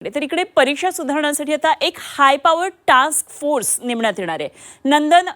तर इकडे परीक्षा सुधारण्यासाठी आता एक हाय पॉवर टास्क फोर्स नेमण्यात येणार आहे. नंदन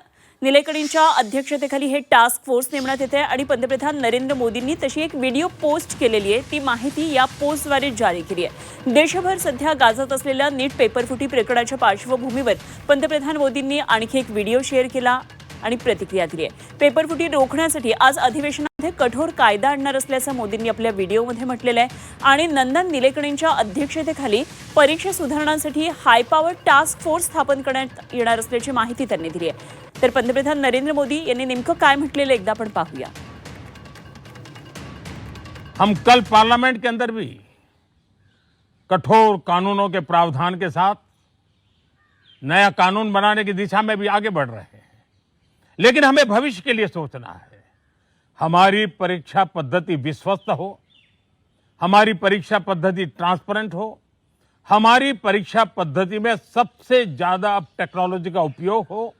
निलेकणींच्या अध्यक्षतेखाली हे टास्क फोर्स नेमण्यात येते आणि पंतप्रधान नरेंद्र मोदींनी तशी एक व्हिडिओ पोस्ट केलेली आहे. ती माहिती या पोस्टद्वारे जारी केली आहे. देशभर सध्या गाजत असलेल्या नीट पेपरफुटी प्रकरणाच्या पार्श्वभूमीवर पंतप्रधान मोदींनी आणखी एक व्हिडिओ शेअर केला आणि प्रतिक्रिया दिली आहे. पेपरफुटी रोखण्यासाठी आज अधिवेशनामध्ये कठोर कायदा आणणार असल्याचं मोदींनी आपल्या व्हिडिओमध्ये म्हटलेलं आहे. आणि नंदन निलेकणींच्या अध्यक्षतेखाली परीक्षा सुधारणांसाठी हाय पॉवर टास्क फोर्स स्थापन करण्यात येणार असल्याची माहिती त्यांनी दिली आहे. तर पंतप्रधान नरेंद्र मोदी यांनी नेमकं काय म्हटलेलं एकदा आपण पाहूया. हम कल पार्लियामेंट के अंदर भी कठोर कानूनों के प्रावधान के साथ नया कानून बनाने की दिशा में भी आगे बढ़ रहे हैं. लेकिन हमें भविष्य के लिए सोचना है. हमारी परीक्षा पद्धति विश्वस्त हो, हमारी परीक्षा पद्धति ट्रांसपेरेंट हो, हमारी परीक्षा पद्धति में सबसे ज्यादा अब टेक्नोलॉजी का उपयोग हो.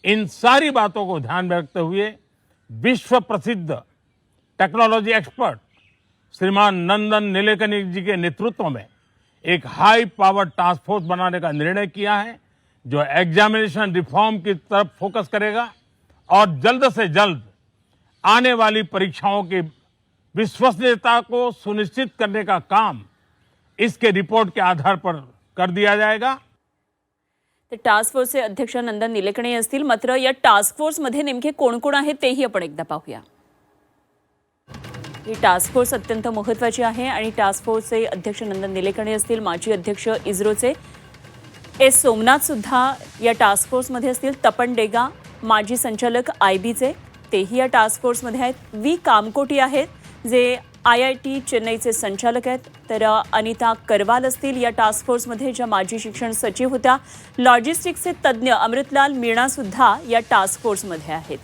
इन सारी बातों को ध्यान में रखते हुए विश्व प्रसिद्ध टेक्नोलॉजी एक्सपर्ट श्रीमान नंदन निलेकणी जी के नेतृत्व में एक हाई पावर टास्क फोर्स बनाने का निर्णय किया है, जो एग्जामिनेशन रिफॉर्म की तरफ फोकस करेगा और जल्द से जल्द आने वाली परीक्षाओं की विश्वसनीयता को सुनिश्चित करने का काम इसके रिपोर्ट के आधार पर कर दिया जाएगा. टास्क फोर्सचे अध्यक्ष नंदन निलेकणी असतील. मात्र या टास्क फोर्समध्ये नेमके कोण कोण आहेत तेही आपण एकदा पाहूया. ही टास्क फोर्स अत्यंत महत्त्वाची आहे आणि टास्क फोर्सचे अध्यक्ष नंदन निलेकणी असतील. माजी अध्यक्ष इस्रोचे एस सोमनाथ सुद्धा या टास्क फोर्समध्ये असतील. तपन डेगा माजी संचालक IBचे तेही या टास्क फोर्समध्ये आहेत. व्ही कामकोटी आहेत जे IIT चेन्नईचे संचालक आहेत. तर अनिता करवाल असतील या टास्क फोर्समध्ये, ज्या माजी शिक्षण सचिव होत्या. लॉजिस्टिक्सचे तज्ज्ञ अमृतलाल मीणा सुद्धा या टास्क फोर्समध्ये आहेत.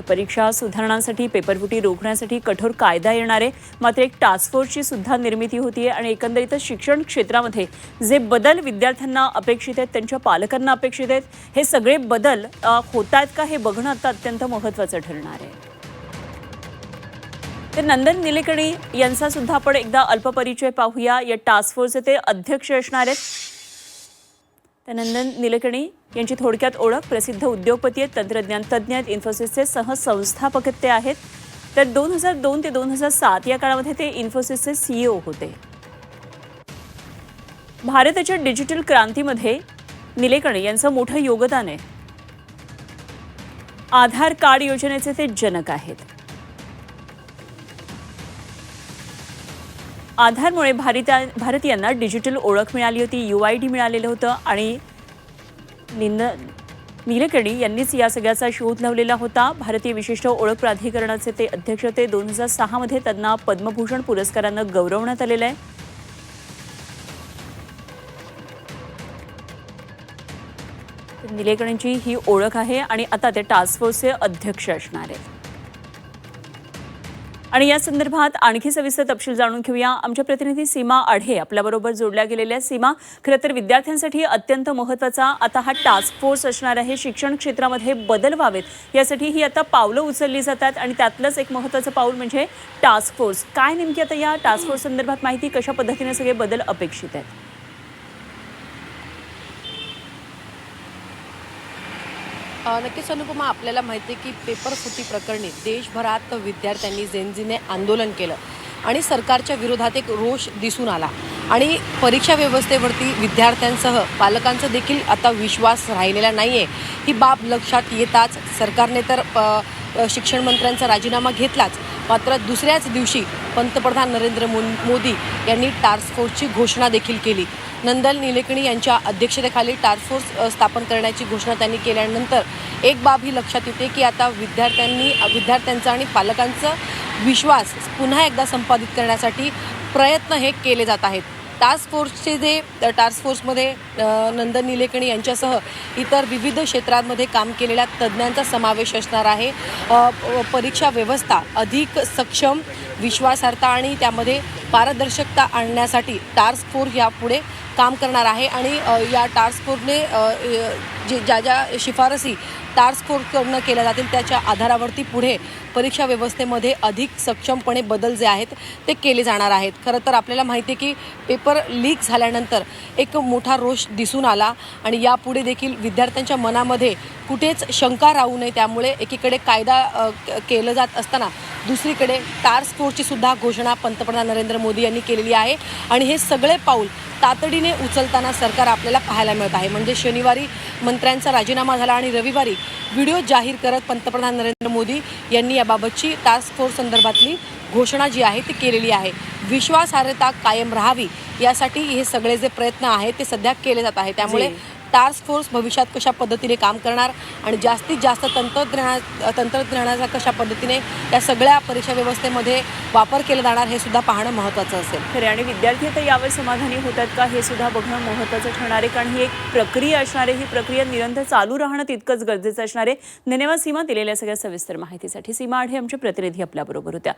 परीक्षा सुधारणांसाठी पेपरफुटी रोखण्यासाठी कठोर कायदा येणार आहे. मात्र एक टास्क फोर्सची सुद्धा निर्मिती होतीये आणि एकंदरीतच शिक्षण क्षेत्रामध्ये जे बदल विद्यार्थ्यांना अपेक्षित आहेत, त्यांच्या पालकांना अपेक्षित आहेत, हे सगळे बदल होत आहेत का हे बघणं आता अत्यंत महत्त्वाचं ठरणार आहे. तर नंदन निलेकणी यांचा सुद्धा आपण एकदा अल्प परिचय पाहूया. या टास्क फोर्सचे ते अध्यक्ष असणार आहेत. तर नंदन निलेकणी यांची थोडक्यात ओळख: प्रसिद्ध उद्योगपती आहेत, तंत्रज्ञान तज्ज्ञ आहेत, इन्फोसिसचे सहसंस्थापक ते आहेत. तर 2002 ते 2007 या काळामध्ये ते इन्फोसिसचे CEO होते. भारताच्या डिजिटल क्रांतीमध्ये निलेकणी यांचं मोठं योगदान आहे. आधार कार्ड योजनेचे ते जनक आहेत. आधारमुळे भारतीयांना डिजिटल ओळख मिळाली होती, UID मिळालेलं होतं आणि निलेकणी यांनीच या सगळ्याचा शोध लावलेला होता. भारतीय विशिष्ट ओळख प्राधिकरणाचे ते अध्यक्ष होते. 2006 मध्ये त्यांना पद्मभूषण पुरस्कारानं गौरवण्यात आलेलं आहे. निलेकणींची ही ओळख आहे आणि आता ते टास्क फोर्सचे अध्यक्ष असणार आहेत. आणि या संदर्भात आणखी सविस्तर तपशील जाणून घेऊया. आमच्या प्रतिनिधी सीमा आढे आपल्याबरोबर जोडल्या गेलेल्या. सीमा, खरं तर विद्यार्थ्यांसाठी अत्यंत महत्त्वाचा आता हा टास्क फोर्स असणार आहे. शिक्षण क्षेत्रामध्ये बदल व्हावेत यासाठी ही आता पावलं उचलली जातात आणि त्यातलंच एक महत्त्वाचं पाऊल म्हणजे टास्क फोर्स. काय नेमकी आता या टास्क फोर्स संदर्भात माहिती, कशा पद्धतीने सगळे बदल अपेक्षित आहेत? नक्कीच अनुपमा, आपल्याला माहिती आहे की पेपरफुटी प्रकरणी देशभरात विद्यार्थ्यांनी जेनजीने आंदोलन केलं आणि सरकारच्या विरोधात एक रोष दिसून आला आणि परीक्षा व्यवस्थेवरती विद्यार्थ्यांसह पालकांचा देखील आता विश्वास राहिलेला नाही आहे. ही बाब लक्षात येताच सरकारने तर शिक्षण मंत्र्यांचा राजीनामा घेतलाच, मात्र दुसऱ्याच दिवशी पंतप्रधान नरेंद्र मोदी यांनी टास्क फोर्सची घोषणा देखील केली. नंदन निलेकणी यांच्या अध्यक्षतेखाली टास्क फोर्स स्थापन करण्याची घोषणा त्यांनी केल्यानंतर एक बाब ही लक्षात येते की आता विद्यार्थ्यांचा आणि पालकांचा विश्वास पुन्हा एकदा संपादित करण्यासाठी प्रयत्न हे केले जात आहेत. टास्क फोर्समध्ये नंदन निलेकणी यांच्यासह इतर विविध क्षेत्रांमध्ये काम केलेल्या तज्ज्ञांचा समावेश असणार आहे. परीक्षा व्यवस्था अधिक सक्षम, विश्वासार्हता आणि त्यामध्ये पारदर्शकता आणण्यासाठी टास्क फोर्स यापुढे काम करणार आहे आणि या टास्क फोर्सने ज्या शिफारसी टास्क फोर्सकडून केल्या जातील त्याच्या आधारावरती पुढे परीक्षा व्यवस्थेमध्ये अधिक सक्षमपणे बदल जे आहेत ते केले जाणार आहेत. खरं तर आपल्याला माहिती आहे की पेपर लीक झाल्यानंतर एक मोठा रोष दिसून आला आणि यापुढे देखील विद्यार्थ्यांच्या मनामध्ये कुठेच शंका राहू नये, त्यामुळे एकीकडे कायदा केलं जात असताना दुसरीकडे टास्क फोर्सची सुद्धा घोषणा पंतप्रधान नरेंद्र मोदी यांनी केलेली आहे आणि हे सगळे पाऊल तातडीने उचलताना सरकार आपल्याला पाहायला मिळत आहे. म्हणजे शनिवारी मंत्र्यांचा राजीनामा झाला आणि रविवारी व्हिडिओ जाहीर करत पंतप्रधान नरेंद्र मोदी यांनी याबाबतची टास्क फोर्स संदर्भातली घोषणा जी आहे ती केलेली आहे. विश्वासार्हता कायम राहावी यासाठी हे सगळे जे प्रयत्न आहेत ते सध्या केले जात आहेत. त्यामुळे टास्क फोर्स भविष्यात कशा पद्धतीने काम करणार आणि जास्तीत जास्त तंत्रज्ञानाचा कशा पद्धतीने या सगळ्या परीक्षा व्यवस्थेमध्ये वापर केला जाणार हे सुद्धा पाहणं महत्त्वाचं असेल. खरे आणि विद्यार्थी तर यावर समाधानी होतात का हे सुद्धा बघणं महत्त्वाचं ठरणार आहे, कारण ही एक प्रक्रिया असणार आहे. ही प्रक्रिया निरंतर चालू राहणं तितकंच गरजेचं असणार आहे. धन्यवाद सीमा, दिलेल्या सगळ्या सविस्तर माहितीसाठी. सीमा आढे आमचे प्रतिनिधी आपल्याबरोबर होत्या.